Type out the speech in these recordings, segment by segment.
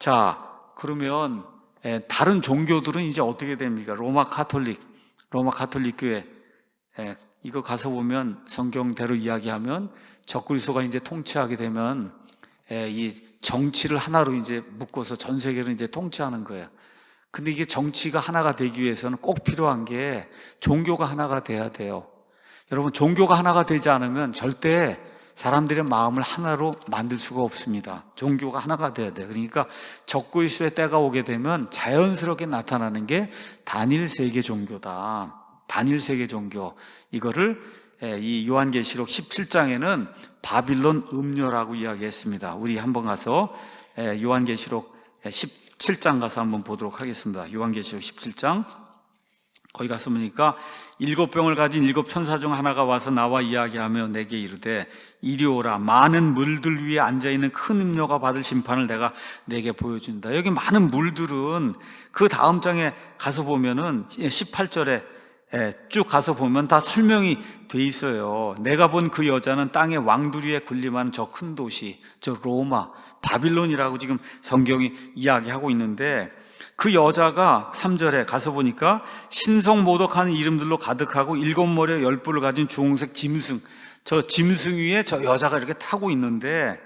자, 그러면 다른 종교들은 이제 어떻게 됩니까? 로마 카톨릭 교회, 이거 가서 보면 성경대로 이야기하면 적그리스도가 이제 통치하게 되면 이 정치를 하나로 이제 묶어서 전 세계를 이제 통치하는 거예요. 근데 이게 정치가 하나가 되기 위해서는 꼭 필요한 게 종교가 하나가 돼야 돼요. 여러분, 종교가 하나가 되지 않으면 절대 사람들의 마음을 하나로 만들 수가 없습니다. 종교가 하나가 돼야 돼요. 그러니까 적그리스도의 때가 오게 되면 자연스럽게 나타나는 게 단일 세계 종교다. 단일 세계 종교. 이거를 이 요한계시록 17장에는 바빌론 음료라고 이야기했습니다. 우리 한번 가서 요한계시록 17장 가서 한번 보도록 하겠습니다. 요한계시록 17장. 거기 가서 보니까 7병을 가진 7천사 중 하나가 와서 나와 이야기하며 내게 이르되 이리 오라. 많은 물들 위에 앉아있는 큰 음료가 받을 심판을 내가 내게 보여준다. 여기 많은 물들은 그 다음 장에 가서 보면은 18절에 쭉 가서 보면 다 설명이 돼 있어요. 내가 본 그 여자는 땅의 왕들 위에 군림하는 저 큰 도시, 저 로마, 바빌론이라고 지금 성경이 이야기하고 있는데, 그 여자가 3절에 가서 보니까 신성모독하는 이름들로 가득하고 7머리에 10뿔을 가진 주홍색 짐승, 저 짐승 위에 저 여자가 이렇게 타고 있는데,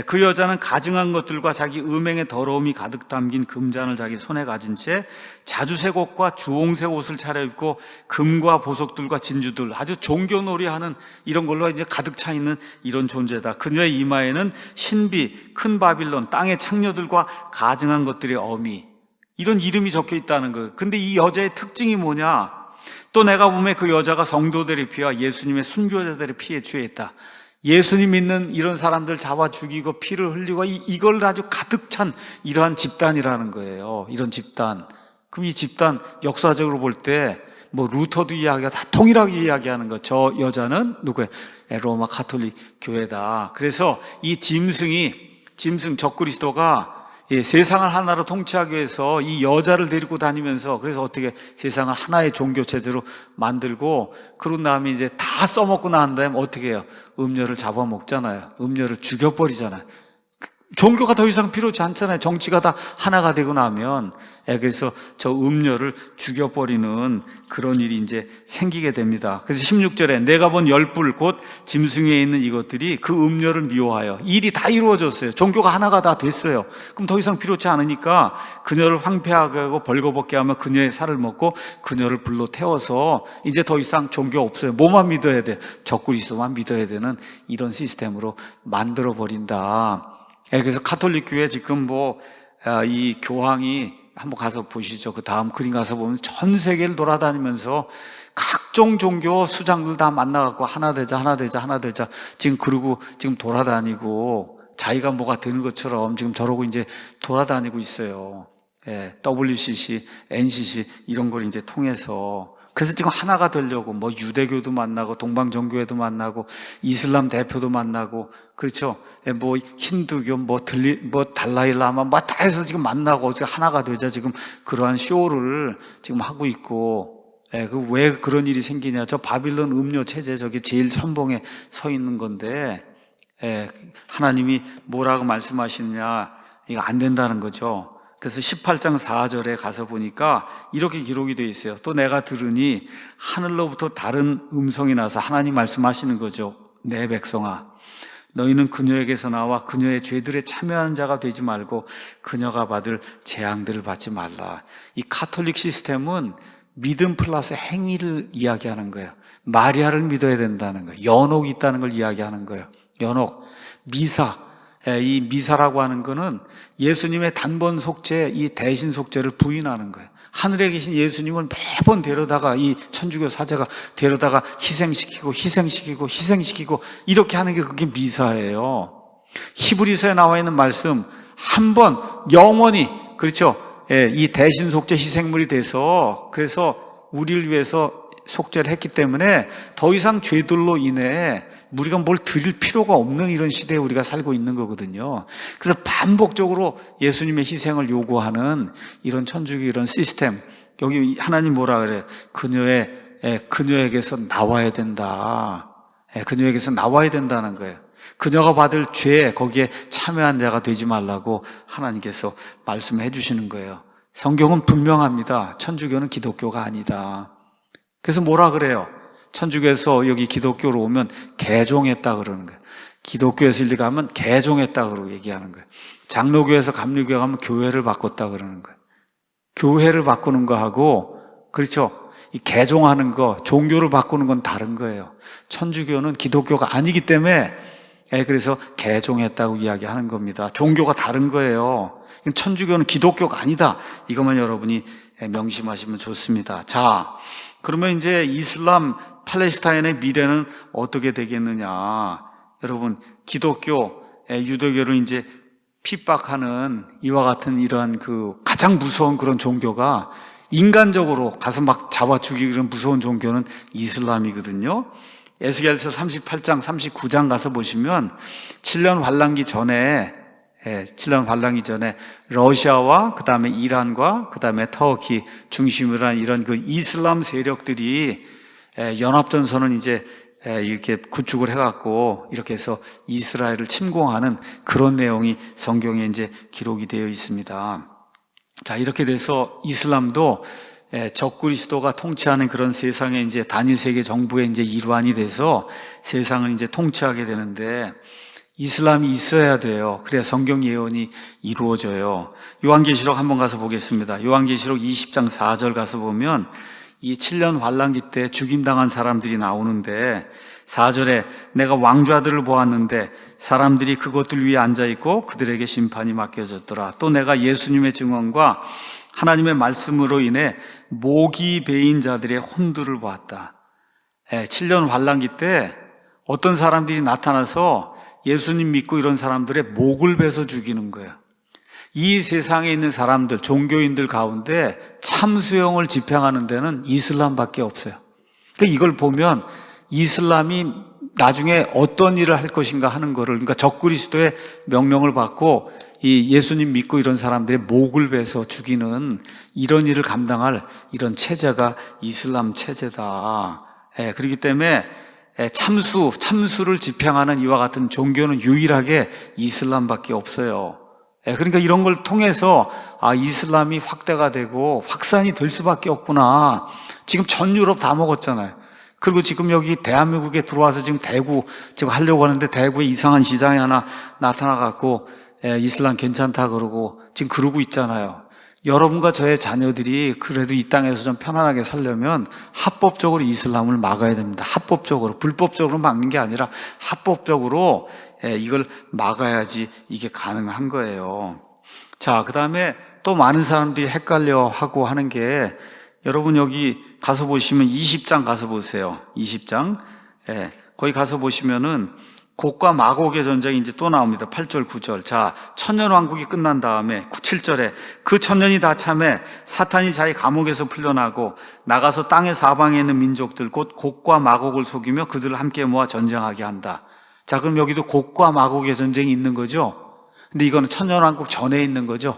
그 여자는 가증한 것들과 자기 음행의 더러움이 가득 담긴 금잔을 자기 손에 가진 채 자주색 옷과 주홍색 옷을 차려입고 금과 보석들과 진주들, 아주 종교놀이하는 이런 걸로 이제 가득 차 있는 이런 존재다. 그녀의 이마에는 신비, 큰 바빌론, 땅의 창녀들과 가증한 것들의 어미, 이런 이름이 적혀 있다는 거예요. 근데 이 여자의 특징이 뭐냐? 또 내가 보면 그 여자가 성도들의 피와 예수님의 순교자들의 피에 취해 있다. 예수님 믿는 이런 사람들 잡아 죽이고 피를 흘리고 이걸 아주 가득 찬 이러한 집단이라는 거예요. 이런 집단. 그럼 이 집단 역사적으로 볼 때 뭐 루터도 이야기가 다 동일하게 이야기하는 거. 저 여자는 누구예요? 로마 카톨릭 교회다. 그래서 이 짐승 적그리스도가 세상을 하나로 통치하기 위해서 이 여자를 데리고 다니면서, 그래서 어떻게 세상을 하나의 종교 체제로 만들고, 그런 다음에 이제 다 써먹고 난 다음에 어떻게 해요? 음료를 잡아먹잖아요. 음료를 죽여버리잖아요. 종교가 더 이상 필요치 않잖아요. 정치가 다 하나가 되고 나면. 그래서 저 음료를 죽여버리는 그런 일이 이제 생기게 됩니다. 그래서 16절에 내가 본 10뿔 곧 짐승 위에 있는 이것들이 그 음료를 미워하여, 일이 다 이루어졌어요. 종교가 하나가 다 됐어요. 그럼 더 이상 필요치 않으니까 그녀를 황폐하게 하고 벌거벗게 하며 그녀의 살을 먹고 그녀를 불로 태워서 이제 더 이상 종교 없어요. 뭐만 믿어야 돼? 적그리스도만 믿어야 되는 이런 시스템으로 만들어버린다. 그래서 카톨릭 교회 지금 이 교황이 한번 가서 보시죠. 그 다음 그림 가서 보면 전 세계를 돌아다니면서 각종 종교 수장들 다 만나갖고 하나 되자. 지금 그러고 지금 돌아다니고 자기가 뭐가 되는 것처럼 지금 저러고 이제 돌아다니고 있어요. WCC, NCC 이런 걸 이제 통해서. 그래서 지금 하나가 되려고 유대교도 만나고 동방정교회도 만나고 이슬람 대표도 만나고, 그렇죠? 힌두교, 달라일라마, 다 해서 지금 만나고 하나가 되자 지금 그러한 쇼를 지금 하고 있고, 왜 그런 일이 생기냐? 저 바빌론 음료 체제 저기 제일 선봉에 서 있는 건데, 하나님이 뭐라고 말씀하시느냐? 이거 안 된다는 거죠. 그래서 18장 4절에 가서 보니까 이렇게 기록이 되어 있어요. 또 내가 들으니 하늘로부터 다른 음성이 나서 하나님 말씀하시는 거죠. 내 백성아, 너희는 그녀에게서 나와 그녀의 죄들에 참여하는 자가 되지 말고 그녀가 받을 재앙들을 받지 말라. 이 카톨릭 시스템은 믿음 플러스 행위를 이야기하는 거예요. 마리아를 믿어야 된다는 거예요. 연옥이 있다는 걸 이야기하는 거예요. 연옥, 미사. 이 미사라고 하는 거는 예수님의 단번 속죄, 이 대신 속죄를 부인하는 거예요. 하늘에 계신 예수님을 매번 데려다가 이 천주교 사제가 데려다가 희생시키고 이렇게 하는 게 그게 미사예요. 히브리서에 나와 있는 말씀, 한 번 영원히, 그렇죠? 이 대신 속죄 희생물이 돼서, 그래서 우리를 위해서 속죄를 했기 때문에 더 이상 죄들로 인해 우리가 뭘 드릴 필요가 없는 이런 시대에 우리가 살고 있는 거거든요. 그래서 반복적으로 예수님의 희생을 요구하는 이런 천주교 이런 시스템, 여기 하나님 뭐라 그래? 그녀에게서 나와야 된다. 그녀에게서 나와야 된다는 거예요. 그녀가 받을 죄, 거기에 참여한 자가 되지 말라고 하나님께서 말씀해 주시는 거예요. 성경은 분명합니다. 천주교는 기독교가 아니다. 그래서 뭐라 그래요? 천주교에서 여기 기독교로 오면 개종했다 그러는 거예요. 기독교에서 일리 가면 개종했다 그러고 얘기하는 거예요. 장로교에서 감리교에 가면 교회를 바꿨다 그러는 거예요. 교회를 바꾸는 거하고, 그렇죠? 이 개종하는 거, 종교를 바꾸는 건 다른 거예요. 천주교는 기독교가 아니기 때문에 그래서 개종했다고 이야기하는 겁니다. 종교가 다른 거예요. 천주교는 기독교가 아니다. 이것만 여러분이 명심하시면 좋습니다. 자, 그러면 이제 이슬람 팔레스타인의 미래는 어떻게 되겠느냐? 여러분, 기독교, 유대교를 이제 핍박하는 이와 같은 이러한 그 가장 무서운 그런 종교가 인간적으로 가서 막 잡아 죽이기 그런 무서운 종교는 이슬람이거든요. 에스겔서 38장, 39장 가서 보시면 7년 환란기 전에 러시아와 그 다음에 이란과 그 다음에 터키 중심으로 한 이런 그 이슬람 세력들이 연합전선을 이제 이렇게 구축을 해갖고 이렇게 해서 이스라엘을 침공하는 그런 내용이 성경에 이제 기록이 되어 있습니다. 자, 이렇게 돼서 이슬람도 적그리스도가 통치하는 그런 세상에 이제 단일 세계 정부의 이제 일환이 돼서 세상을 이제 통치하게 되는데 이슬람이 있어야 돼요. 그래야 성경 예언이 이루어져요. 요한계시록 한번 가서 보겠습니다. 요한계시록 20장 4절 가서 보면 이 7년 환란기 때 죽임당한 사람들이 나오는데 4절에 내가 왕좌들을 보았는데 사람들이 그것들 위에 앉아있고 그들에게 심판이 맡겨졌더라. 또 내가 예수님의 증언과 하나님의 말씀으로 인해 목이 베인 자들의 혼들을 보았다. 7년 환란기 때 어떤 사람들이 나타나서 예수님 믿고 이런 사람들의 목을 베서 죽이는 거예요. 이 세상에 있는 사람들, 종교인들 가운데 참수형을 집행하는 데는 이슬람밖에 없어요. 그러니까 이걸 보면 이슬람이 나중에 어떤 일을 할 것인가 하는 거를, 그러니까 적그리스도의 명령을 받고 이 예수님 믿고 이런 사람들의 목을 베서 죽이는 이런 일을 감당할 이런 체제가 이슬람 체제다. 그렇기 때문에 참수를 집행하는 이와 같은 종교는 유일하게 이슬람밖에 없어요. 그러니까 이런 걸 통해서 이슬람이 확대가 되고 확산이 될 수밖에 없구나. 지금 전 유럽 다 먹었잖아요. 그리고 지금 여기 대한민국에 들어와서 지금 대구 지금 하려고 하는데 대구에 이상한 시장이 하나 나타나갖고 이슬람 괜찮다 그러고 지금 그러고 있잖아요. 여러분과 저의 자녀들이 그래도 이 땅에서 좀 편안하게 살려면 합법적으로 이슬람을 막아야 됩니다. 합법적으로, 불법적으로 막는 게 아니라 합법적으로 이걸 막아야지 이게 가능한 거예요. 자, 그 다음에 또 많은 사람들이 헷갈려 하고 하는 게 여러분 여기 가서 보시면 20장 가서 보세요. 20장. 거기 가서 보시면은 곡과 마곡의 전쟁이 이제 또 나옵니다. 8절, 9절. 자, 천년왕국이 끝난 다음에 7절에 그 천년이 다 참에 사탄이 자기 감옥에서 풀려나고 나가서 땅의 사방에 있는 민족들 곧 곡과 마곡을 속이며 그들을 함께 모아 전쟁하게 한다. 자, 그럼 여기도 곡과 마곡의 전쟁이 있는 거죠? 근데 이거는 천년왕국 전에 있는 거죠?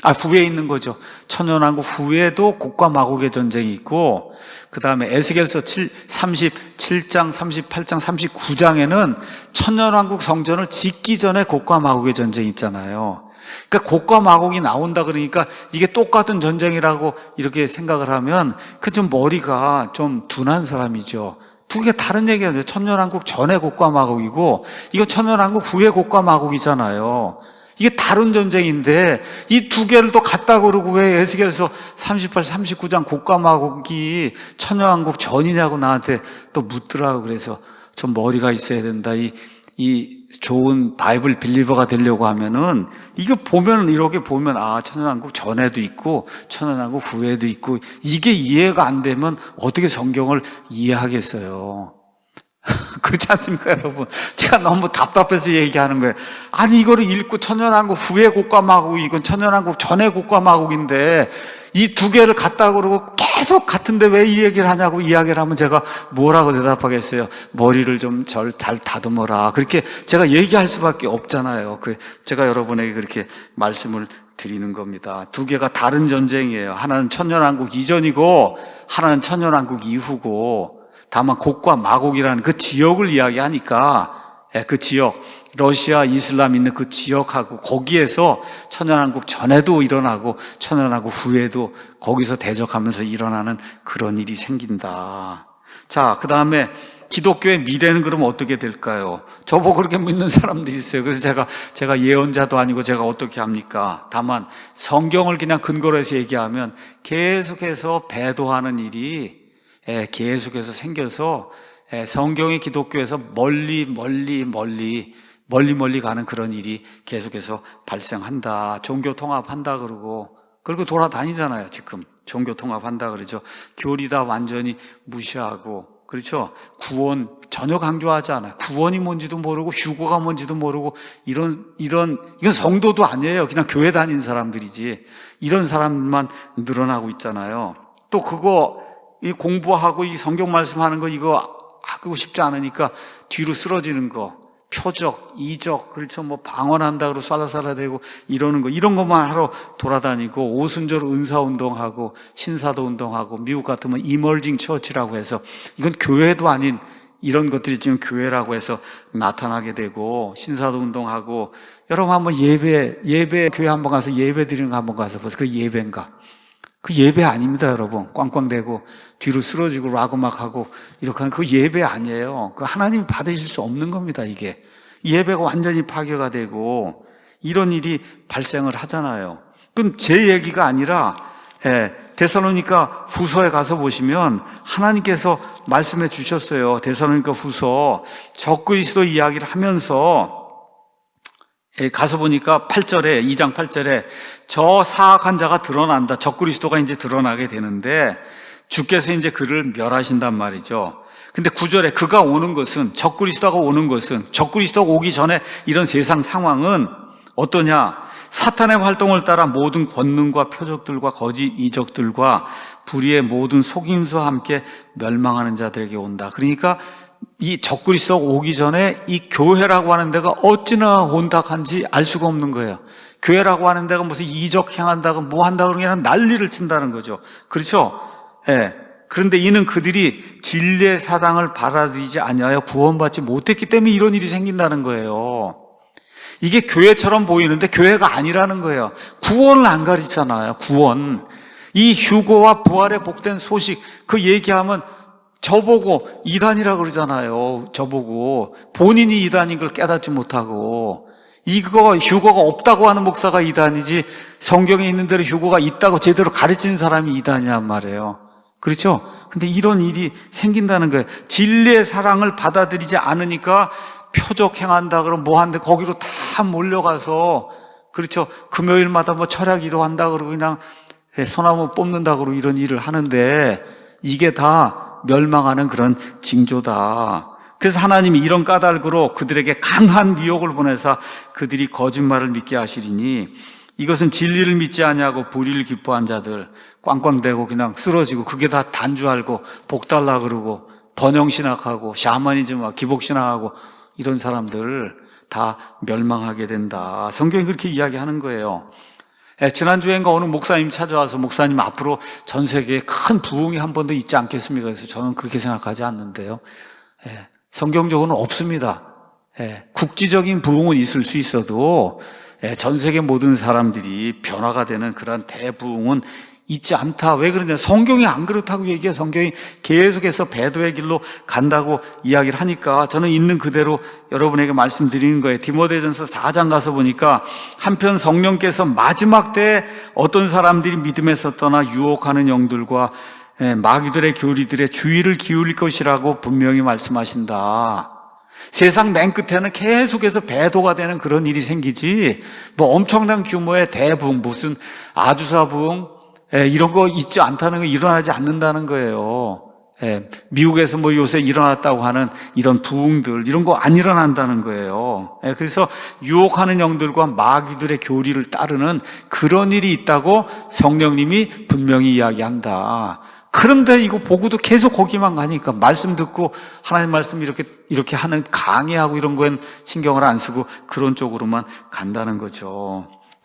후에 있는 거죠. 천년왕국 후에도 곡과 마곡의 전쟁이 있고, 그 다음에 에스겔서 37장, 38장, 39장에는 천년왕국 성전을 짓기 전에 곡과 마곡의 전쟁이 있잖아요. 그러니까 곡과 마곡이 나온다 그러니까 이게 똑같은 전쟁이라고 이렇게 생각을 하면 그 좀 머리가 좀 둔한 사람이죠. 두 개 다른 얘기예요. 천년왕국 전에 곡과 마곡이고, 이거 천년왕국 후에 곡과 마곡이잖아요. 이게 다른 전쟁인데 이 두 개를 또 같다 그러고 왜 에스겔서 38, 39장 곡과 마곡이 천년왕국 전이냐고 나한테 또 묻더라고. 그래서 좀 머리가 있어야 된다. 이 좋은 바이블 빌리버가 되려고 하면은 이거 보면 이렇게 보면 천년왕국 전에도 있고 천년왕국 후에도 있고 이게 이해가 안 되면 어떻게 성경을 이해하겠어요? 그렇지 않습니까, 여러분? 제가 너무 답답해서 얘기하는 거예요. 아니, 이거를 읽고 천년왕국 후에 곡과 마곡이, 이건 천년왕국 전에 곡과 마곡인데, 이 두 개를 같다 그러고 계속 같은데 왜 이 얘기를 하냐고 이야기를 하면 제가 뭐라고 대답하겠어요? 머리를 좀 잘 다듬어라. 그렇게 제가 얘기할 수밖에 없잖아요. 제가 여러분에게 그렇게 말씀을 드리는 겁니다. 두 개가 다른 전쟁이에요. 하나는 천년왕국 이전이고, 하나는 천년왕국 이후고, 다만 곡과 마곡이라는 그 지역을 이야기하니까 그 지역, 러시아 이슬람 있는 그 지역하고 거기에서 천연한국 전에도 일어나고 천연한국 후에도 거기서 대적하면서 일어나는 그런 일이 생긴다. 자, 그 다음에 기독교의 미래는 그럼 어떻게 될까요? 저보고 그렇게 묻는 사람들이 있어요. 그래서 제가 예언자도 아니고 제가 어떻게 합니까? 다만 성경을 그냥 근거로 해서 얘기하면 계속해서 배도하는 일이 계속해서 생겨서 성경의 기독교에서 멀리 가는 그런 일이 계속해서 발생한다. 종교 통합한다 그리고 돌아다니잖아요. 지금 종교 통합한다 그러죠. 교리다 완전히 무시하고, 그렇죠? 구원 전혀 강조하지 않아요. 구원이 뭔지도 모르고 휴거가 뭔지도 모르고 이건 성도도 아니에요. 그냥 교회 다니는 사람들이지. 이런 사람만 늘어나고 있잖아요. 또 이 공부하고 이 성경 말씀하는 거 이거 하고 싶지 않으니까 뒤로 쓰러지는 거, 표적, 이적, 그렇죠? 방언한다 그러고 쌀라쌀라대고 이러는 거, 이런 것만 하러 돌아다니고 오순절 은사운동하고 신사도 운동하고 미국 같으면 이멀징 처치라고 해서 이건 교회도 아닌 이런 것들이 지금 교회라고 해서 나타나게 되고 신사도 운동하고 여러분 한번 예배 교회 한번 가서 예배 드리는 거 한번 가서 보세요. 그 예배인가? 그 예배 아닙니다, 여러분. 꽝꽝대고 뒤로 쓰러지고 라고 막 하고 이렇게 하는 그 예배 아니에요. 그 하나님이 받으실 수 없는 겁니다, 이게. 예배가 완전히 파괴가 되고 이런 일이 발생을 하잖아요. 그건 제 얘기가 아니라 데살로니가 후서에 가서 보시면 하나님께서 말씀해 주셨어요. 데살로니가 후서 적그리스도 이야기를 하면서 가서 보니까 8절에 2장 8절에 저 사악한 자가 드러난다. 적그리스도가 이제 드러나게 되는데 주께서 이제 그를 멸하신단 말이죠. 근데 9절에 그가 오는 것은 적그리스도가 오기 전에 이런 세상 상황은 어떠냐? 사탄의 활동을 따라 모든 권능과 표적들과 거짓 이적들과 불의의 모든 속임수와 함께 멸망하는 자들에게 온다. 그러니까 이 적그리스도가 오기 전에 이 교회라고 하는 데가 어찌나 혼탁한지 알 수가 없는 거예요. 교회라고 하는 데가 무슨 이적 행한다고 뭐 한다고 그러면 그냥 난리를 친다는 거죠. 그렇죠? 그런데 이는 그들이 진리의 사랑을 받아들이지 아니하여 구원받지 못했기 때문에 이런 일이 생긴다는 거예요. 이게 교회처럼 보이는데 교회가 아니라는 거예요. 구원을 안 가르치잖아요. 구원. 이 휴거와 부활의 복된 소식 그 얘기하면 저보고 이단이라고 그러잖아요. 저보고 본인이 이단인 걸 깨닫지 못하고 이거 휴거가 없다고 하는 목사가 이단이지 성경에 있는 대로 휴거가 있다고 제대로 가르치는 사람이 이단이란 말이에요. 그렇죠? 근데 이런 일이 생긴다는 거예요. 진리의 사랑을 받아들이지 않으니까 표적 행한다 그러면 뭐 하는데 거기로 다 몰려가서 그렇죠? 금요일마다 뭐 철학 이루한다 그러고 그냥 소나무 뽑는다 그러고 이런 일을 하는데 이게 다 멸망하는 그런 징조다. 그래서 하나님이 이런 까닭으로 그들에게 강한 미혹을 보내사 그들이 거짓말을 믿게 하시리니 이것은 진리를 믿지 아니하고 불의를 기뻐한 자들 꽝꽝대고 그냥 쓰러지고 그게 다 단 줄 알고 복 달라 그러고 번영신학하고 샤머니즘하고 기복신학하고 이런 사람들 다 멸망하게 된다. 성경이 그렇게 이야기하는 거예요. 지난주엔가 어느 목사님 찾아와서 목사님 앞으로 전 세계에 큰 부흥이 한 번도 있지 않겠습니까? 그래서 저는 그렇게 생각하지 않는데요. 성경적으로는 없습니다. 국지적인 부흥은 있을 수 있어도 전 세계 모든 사람들이 변화가 되는 그런 대부흥은 있지 않다. 왜 그러냐? 성경이 안 그렇다고 얘기해요. 성경이 계속해서 배도의 길로 간다고 이야기를 하니까 저는 있는 그대로 여러분에게 말씀드리는 거예요. 디모데전서 4장 가서 보니까 한편 성령께서 마지막 때에 어떤 사람들이 믿음에서 떠나 유혹하는 영들과 마귀들의 교리들의 주의를 기울일 것이라고 분명히 말씀하신다. 세상 맨 끝에는 계속해서 배도가 되는 그런 일이 생기지 뭐 엄청난 규모의 대부흥 무슨 아주사 부흥 이런 거 있지 않다는 거, 일어나지 않는다는 거예요. 미국에서 뭐 요새 일어났다고 하는 이런 부흥들 이런 거 안 일어난다는 거예요. 그래서 유혹하는 영들과 마귀들의 교리를 따르는 그런 일이 있다고 성령님이 분명히 이야기한다. 그런데 이거 보고도 계속 거기만 가니까 말씀 듣고 하나님 말씀 이렇게 하는 강의하고 이런 거엔 신경을 안 쓰고 그런 쪽으로만 간다는 거죠.